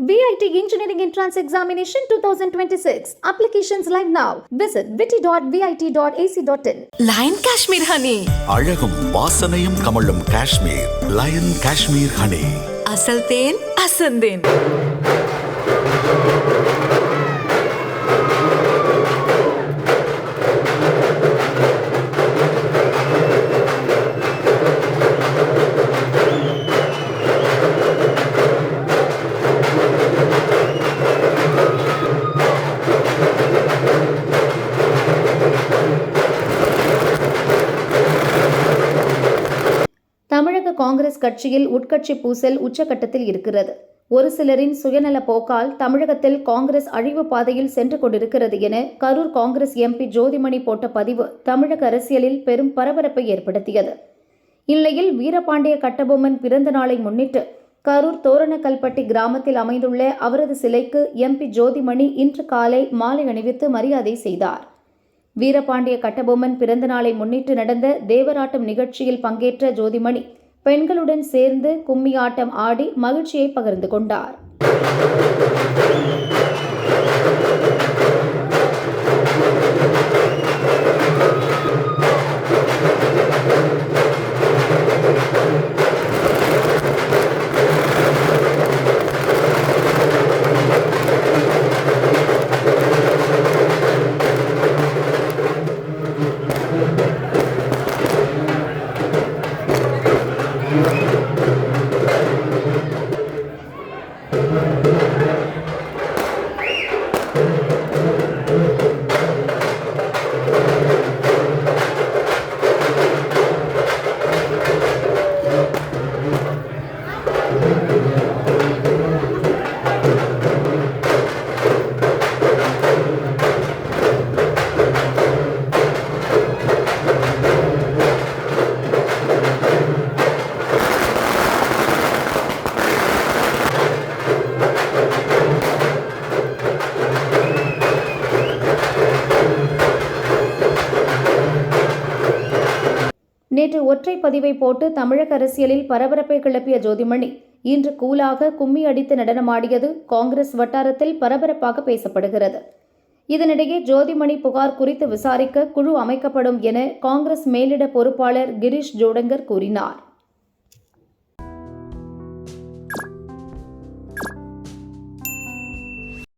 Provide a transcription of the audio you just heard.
VIT Engineering Entrance Examination 2026. Applications live now. Visit viti.vit.ac.in. Lion Kashmir Honey. அழகும் வாசனையும் கமழும் Kashmir line Kashmir honey. அசல் தேன் அசந்தேன். தமிழக காங்கிரஸ் கட்சியில் உட்கட்சி பூசல் உச்சகட்டத்தில் இருக்கிறது. ஒரு சிலரின் சுயநல போக்கால் தமிழகத்தில் காங்கிரஸ் அழிவு பாதையில் சென்று கொண்டிருக்கிறது என கரூர் காங்கிரஸ் எம்பி ஜோதிமணி போட்ட பதிவு தமிழக அரசியலில் பெரும் பரபரப்பை ஏற்படுத்தியது. இந்நிலையில் வீரபாண்டிய கட்டபொம்மன் பிறந்த நாளை முன்னிட்டு கரூர் தோரணக்கல்பட்டி கிராமத்தில் அமைந்துள்ள அவரது சிலைக்கு எம்பி ஜோதிமணி இன்று காலை மாலை அணிவித்து மரியாதை செய்தார். வீரபாண்டிய கட்டபொம்மன் பிறந்த நாளை முன்னிட்டு நடந்த தேவராட்டம் நிகழ்ச்சியில் பங்கேற்ற ஜோதிமணி பெண்களுடன் சேர்ந்து கும்மியாட்டம் ஆடி மகிழ்ச்சியை பகிர்ந்து கொண்டார். நேற்று ஒற்றை பதிவை போட்டு தமிழக அரசியலில் பரபரப்பை கிளப்பிய ஜோதிமணி இன்று கூலாக கும்மி அடித்து நடனமாடியது காங்கிரஸ் வட்டாரத்தில் பரபரப்பாக பேசப்படுகிறது. இதனிடையே ஜோதிமணி புகார் குறித்து விசாரிக்க குழு அமைக்கப்படும் என காங்கிரஸ் மேலிட பொறுப்பாளர் கிரீஷ் ஜோடங்கர் கூறினார்.